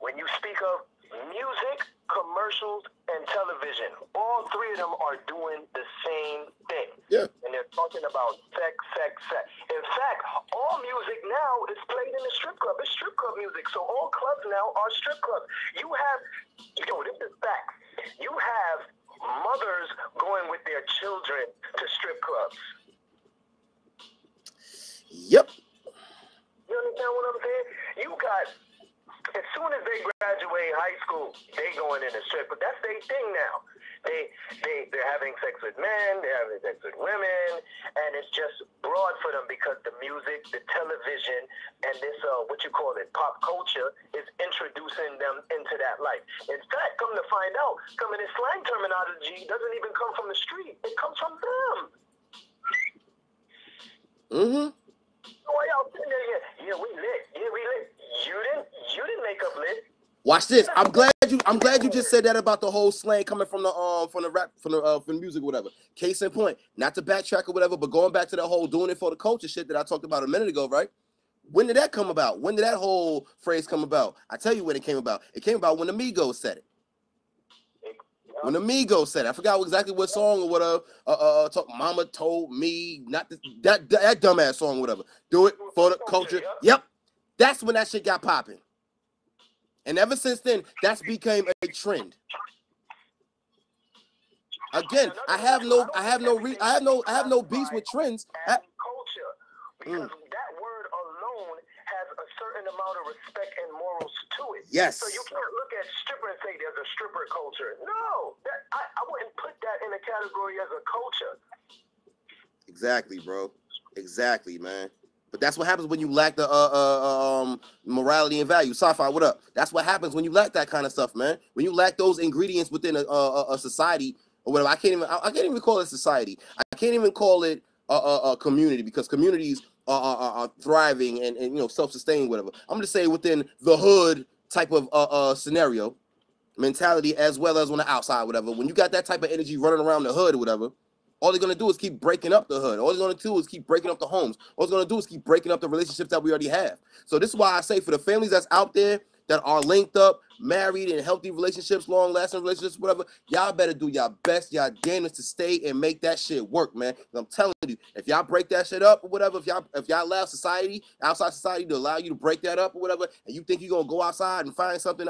When you speak of music, commercials, and television, all three of them are doing the same thing. Yeah. And they're talking about sex, sex, sex. In fact, all music now is played in the strip club. It's strip club music. So all clubs now are strip clubs. You have, this is fact. You have mothers going with their children to strip clubs. Yep. You understand what I'm saying? You got, as soon as they graduate high school, they going in a strip, but that's their thing now. They're having sex with men, they're having sex with women, and it's just broad for them because the music, the television, and this what you call it, pop culture, is introducing them into that life. In fact, come to find out, some of this slang terminology doesn't even come from the street; it comes from them. Why y'all sitting there? Yeah, we lit. Yeah, we lit. You didn't make up lit. Watch this. I'm glad you just said that about the whole slang coming from the rap from the music or whatever. Case in point, not to backtrack or whatever, but going back to that whole doing it for the culture shit that I talked about a minute ago, right? When did that come about? When did that whole phrase come about? I tell you when it came about. It came about when the Migos said it. When the Migos said it. I forgot exactly what song or whatever. Mama told me not to, that dumbass song, whatever. Do it for the culture. Yep. That's when that shit got popping. And ever since then, that's became a trend. Again, I have no beef with trends. Culture, because that word alone has a certain amount of respect and morals to it. Yes. So you can't look at stripper and say there's a stripper culture. No, I wouldn't put that in a category as a culture. Exactly, bro. Exactly, man. But that's what happens when you lack the morality and value. Sci-fi, what up? That's what happens when you lack that kind of stuff, man. When you lack those ingredients within a society or whatever. I can't even call it society. I can't even call it a community, because communities are thriving and you know, self-sustaining, whatever. I'm just saying within the hood type of scenario, mentality, as well as on the outside, whatever. When you got that type of energy running around the hood or whatever, all they're gonna do is keep breaking up the hood. All they're gonna do is keep breaking up the homes. All they're gonna do is keep breaking up the relationships that we already have. So this is why I say, for the families that's out there that are linked up, married, in healthy relationships, long-lasting relationships, whatever, y'all better do y'all best, y'all damnedest to stay and make that shit work, man. I'm telling you, if y'all break that shit up or whatever, if y'all allow society, outside society, to allow you to break that up or whatever, and you think you're gonna go outside and find something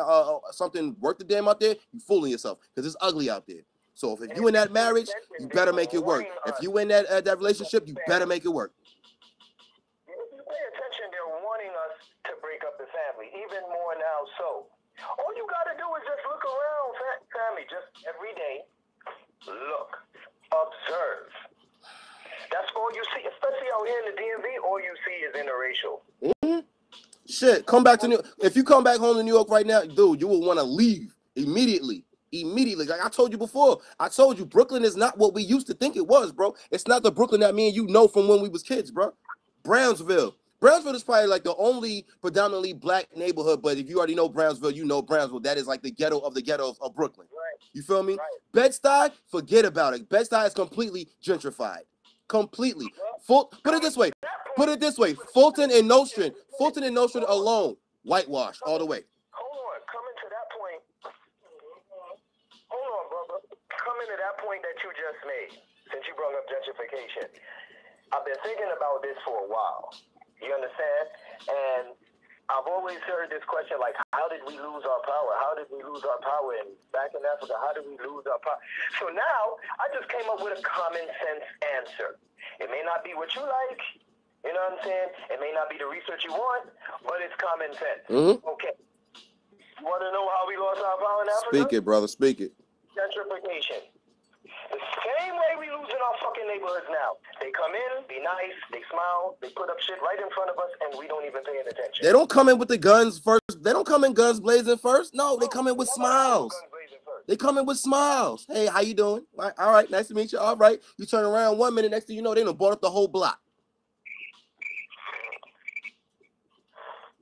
worth the damn out there, you fooling yourself, because it's ugly out there. So if you in that marriage, you better make it work. If you in that relationship, you better make it work. If you pay attention, they're wanting us to break up the family, even more now. So all you got to do is just look around, family, just every day. Look, observe. That's all you see, especially out here in the DMV. All you see is interracial. Shit, if you come back home to New York right now, dude, you will want to leave immediately. Like I told you before, Brooklyn is not what we used to think it was, bro. It's not the Brooklyn that me and you know from when we was kids, bro. Brownsville is probably like the only predominantly black neighborhood, but if you already know Brownsville, you know Brownsville. That is like the ghetto of the ghettos of Brooklyn. Right. You feel me? Right. Bed-Stuy, forget about it. Bed-Stuy is completely gentrified. Completely. Put it this way. Fulton and Nostrand alone, whitewashed all the way. Coming to that point that you just made, since you brought up gentrification, I've been thinking about this for a while. You understand? And I've always heard this question, like, how did we lose our power? How did we lose our power? And back in Africa, how did we lose our power? So now, I just came up with a common sense answer. It may not be what you like, you know what I'm saying? It may not be the research you want, but it's common sense. Okay. You want to know how we lost our power in Africa? Speak it, brother, speak it. Gentrification. The same way we lose in our fucking neighborhoods now. They come in, be nice, they smile, they put up shit right in front of us, and we don't even pay attention. They don't come in with the guns first. They don't come in guns blazing first. No, they come in with smiles. They come in with smiles. Hey, how you doing? All right, nice to meet you. All right. You turn around 1 minute, next thing you know, they done bought up the whole block.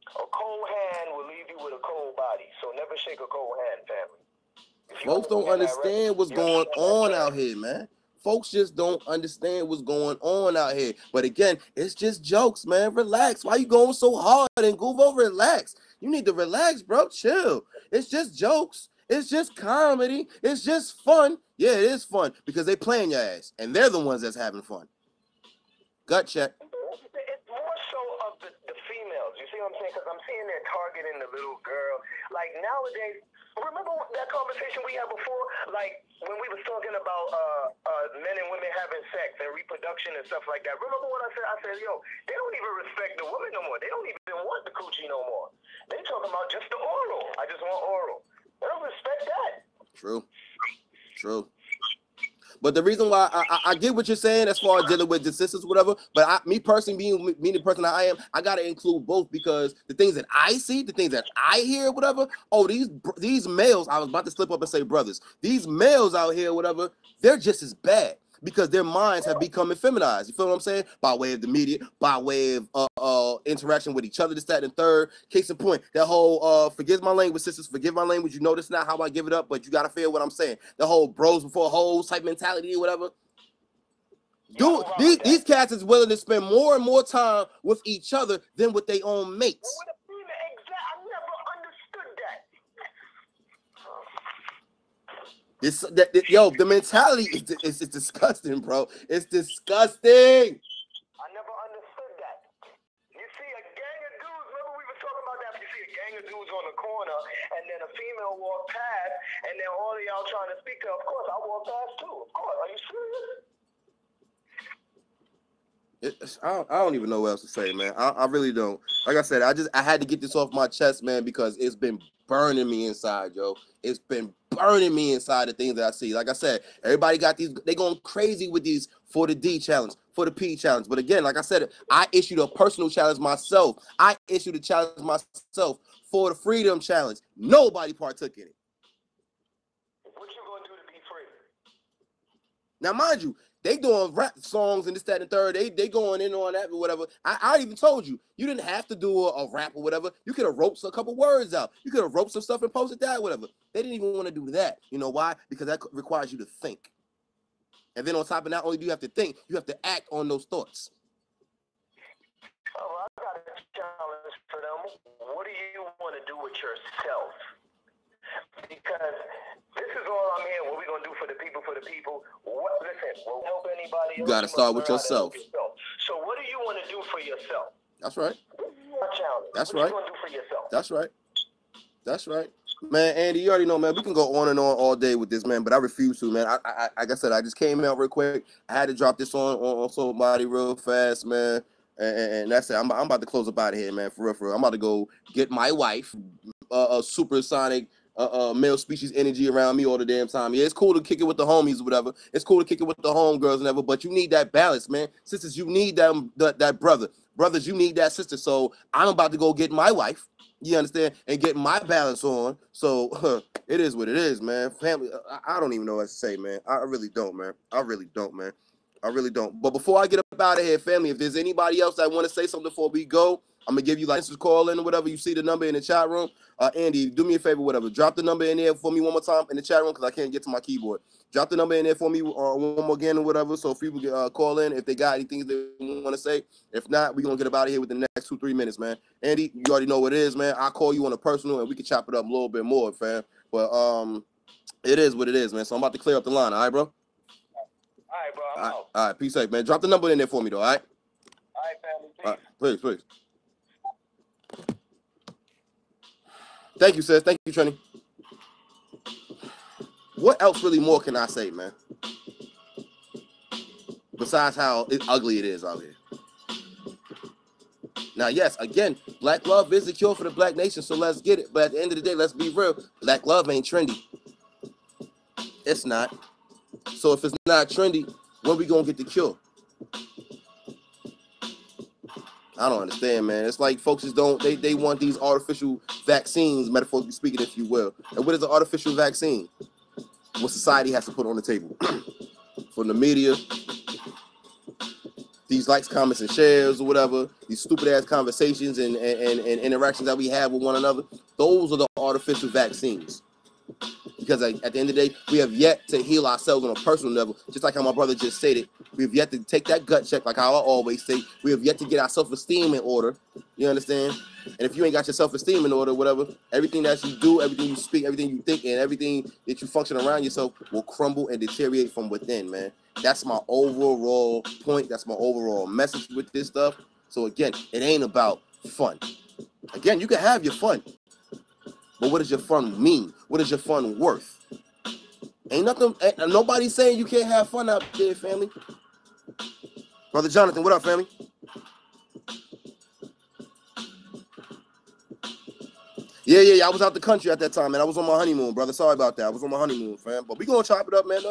A cold hand will leave you with a cold body, so never shake a cold hand, family. Folks don't understand what's going on out here, man. Folks just don't understand what's going on out here. But again, it's just jokes, man. Relax. Why you going so hard? And Google, relax. You need to relax, bro. Chill. It's just jokes. It's just comedy. It's just fun. Yeah, it is fun because they playing your ass, and they're the ones that's having fun. Gut check. It's more so of the females. You see what I'm saying? Because I'm seeing they're targeting the little girl. Like nowadays, remember that conversation we had before? Like when we was talking about men and women having sex and reproduction and stuff like that. Remember what I said? I said, yo, they don't even respect the woman no more. They don't even want the coochie no more. They talking about just the oral. I just want oral. They don't respect that. True. But the reason why I get what you're saying as far as dealing with the sisters, whatever, but me personally, being the person that I am, I gotta include both, because the things that I see, the things that I hear, whatever. Oh, these males, I was about to slip up and say brothers. These males out here, whatever, they're just as bad, because their minds have become effeminized. You feel what I'm saying? By way of the media, by way of interaction with each other, this, that, and third. Case in point, that whole forgive my language, sisters, forgive my language. You know this not how I give it up, but you gotta feel what I'm saying. The whole bros before hoes type mentality or whatever. Dude, these cats is willing to spend more and more time with each other than with their own mates. I never understood that. Yo, the mentality is disgusting, bro. It's disgusting. I never understood that. You see a gang of dudes, remember we were talking about that? You see a gang of dudes on the corner, and then a female walk past, and then all of y'all trying to speak to her. Of course, I walk past too. Of course. Are you serious? I don't even know what else to say, man. I really don't. Like I said, I had to get this off my chest, man, because it's been burning me inside, yo. It's been burning me inside the things that I see. Like I said, everybody got these. They going crazy with these for the D challenge, for the P challenge. But again, like I said, I issued a personal challenge myself. I issued a challenge myself for the Freedom Challenge. Nobody partook in it. What you gonna do to be free? Now, mind you, they doing rap songs and this, that, and third. They going in on that or whatever. I even told you, you didn't have to do a rap or whatever. You could have wrote a couple words out. You could have wrote some stuff and posted that, whatever. They didn't even want to do that. You know why? Because that requires you to think. And then on top of not only do you have to think, you have to act on those thoughts. Oh, I got a challenge for them. What do you want to do with yourself? Because this is all I'm here. What we gonna do for the people? Listen, we'll help anybody else. You gotta start with yourself. So what do you want to do for yourself? That's right. That's what right. you gonna do for yourself? That's right. That's right. Man, Andy, you already know, man. We can go on and on all day with this, man, but I refuse to, man. I like I said, I just came out real quick. I had to drop this on somebody real fast, man. And that's it. I'm about to close up out of here, man. For real. I'm about to go get my wife, a supersonic male species energy around me all the damn time. Yeah, it's cool to kick it with the homies or whatever. It's cool to kick it with the homegirls and whatever, but you need that balance, man. Sisters, you need that brother. Brothers, you need that sister. So I'm about to go get my wife. You understand? And get my balance on. So it is what it is, man. Family, I don't even know what to say, man. I really don't, man. I really don't. But before I get up out of here, family, if there's anybody else that want to say something before we go, I'm going to give you like this call in or whatever. You see the number in the chat room. Andy, do me a favor, whatever. Drop the number in there for me one more time in the chat room because I can't get to my keyboard. Drop the number in there for me one more again or whatever so people can call in if they got anything they want to say. If not, we're going to get up out of here within the next 2-3 minutes, man. Andy, you already know what it is, man. I'll call you on a personal and we can chop it up a little bit more, fam. But it is what it is, man. So I'm about to clear up the line, all right, bro? All right, bro. I'm out. All right, peace out, man. Drop the number in there for me, though, all right? All right, family. Peace. All right, please. Thank you, sis. Thank you, Trini. What else really more can I say, man? Besides how ugly it is out here. Now, yes, again, black love is the cure for the black nation, so let's get it. But at the end of the day, let's be real. Black love ain't trendy. It's not. So if it's not trendy, when we gonna get the cure? I don't understand, man. It's like folks just don't, they want these artificial vaccines, metaphorically speaking, if you will. And what is an artificial vaccine? What society has to put on the table. From the media, these likes, comments, and shares or whatever, these stupid-ass conversations and interactions that we have with one another, those are the artificial vaccines. Because at the end of the day, we have yet to heal ourselves on a personal level, just like how my brother just stated. We have yet to take that gut check, like how I always say. We have yet to get our self-esteem in order. You understand? And if you ain't got your self-esteem in order, whatever, everything that you do, everything you speak, everything you think, and everything that you function around yourself will crumble and deteriorate from within, man. That's my overall point. That's my overall message with this stuff. So again, it ain't about fun. Again, you can have your fun. But what does your fun mean? What is your fun worth? Ain't nobody's saying you can't have fun out there, family. Brother Jonathan, what up, family? Yeah, I was out the country at that time, man. I was on my honeymoon, brother. Sorry about that. I was on my honeymoon, fam. But we gonna chop it up, man.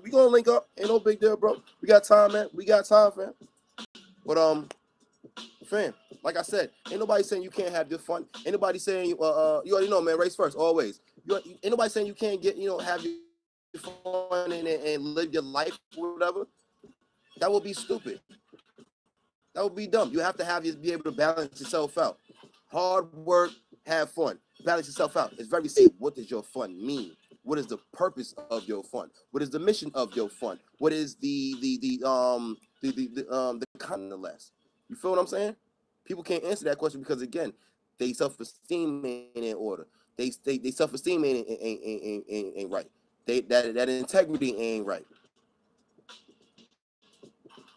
We gonna link up. Ain't no big deal, bro. We got time, man. We got time, fam. But fam, like I said, ain't nobody saying you can't have your fun. Ain't nobody saying you already know, man. Race first, always. Ain't nobody saying you can't get have your fun and live your life or whatever. That would be stupid. That would be dumb. You have to be able to balance yourself out. Hard work, have fun. Balance yourself out. It's very safe. What does your fun mean? What is the purpose of your fun? What is the mission of your fun? What is the nonetheless? You feel what I'm saying? People can't answer that question because again, they self-esteem ain't in order. They self-esteem ain't right. that integrity ain't right.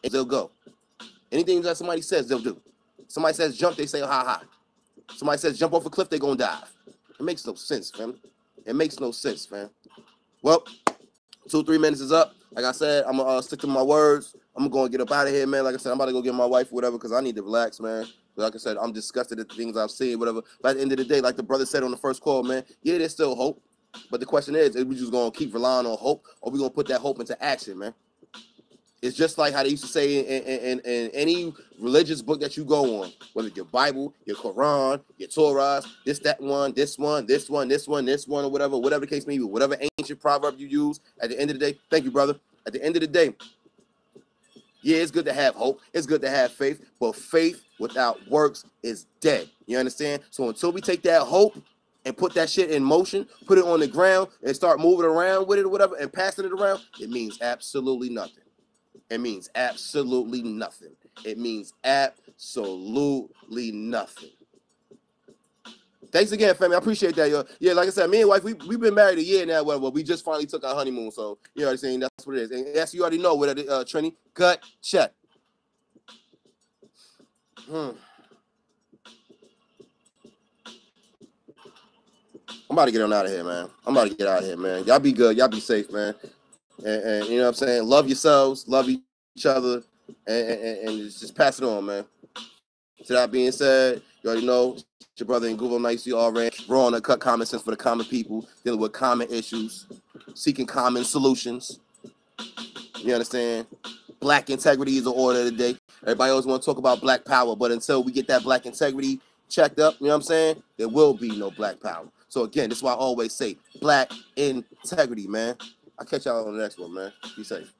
They'll go. Anything that somebody says, they'll do. Somebody says jump, they say ha ha. Somebody says jump off a cliff, they gonna dive. It makes no sense, fam. It makes no sense, fam. Well, 2-3 minutes is up. Like I said, I'm gonna stick to my words. I'm gonna get up out of here, man. Like I said, I'm about to go get my wife, whatever, because I need to relax, man. Like I said, I'm disgusted at the things I've seen, whatever. But at the end of the day, like the brother said on the first call, man, yeah, there's still hope. But the question is we just gonna keep relying on hope, or we gonna put that hope into action, man? It's just like how they used to say in any religious book that you go on, whether your Bible, your Quran, your Torah, this one, or whatever the case may be, whatever ancient proverb you use, at the end of the day, thank you, brother. At the end of the day, yeah, it's good to have hope. It's good to have faith, but faith without works is dead. You understand? So until we take that hope and put that shit in motion, put it on the ground and start moving around with it or whatever and passing it around, it means absolutely nothing. It means absolutely nothing. It means absolutely nothing. Thanks again, family. I appreciate that, yo. Yeah, like I said, me and wife, we've been married a year now. Well, we just finally took our honeymoon, so you know what I'm saying. That's what it is. And as you already know, what Trini, gut check. I'm about to get on out of here, man. I'm about to get out of here, man. Y'all be good. Y'all be safe, man. And you know what I'm saying? Love yourselves, love each other, and just pass it on, man. So that being said, you already know it's your brother in Google Nights. You already raw on the cut common sense for the common people, dealing with common issues, seeking common solutions. You understand? Black integrity is the order of the day. Everybody always want to talk about black power, but until we get that black integrity checked up, you know what I'm saying? There will be no black power. So again, this is why I always say black integrity, man. I'll catch y'all on the next one, man. Be safe.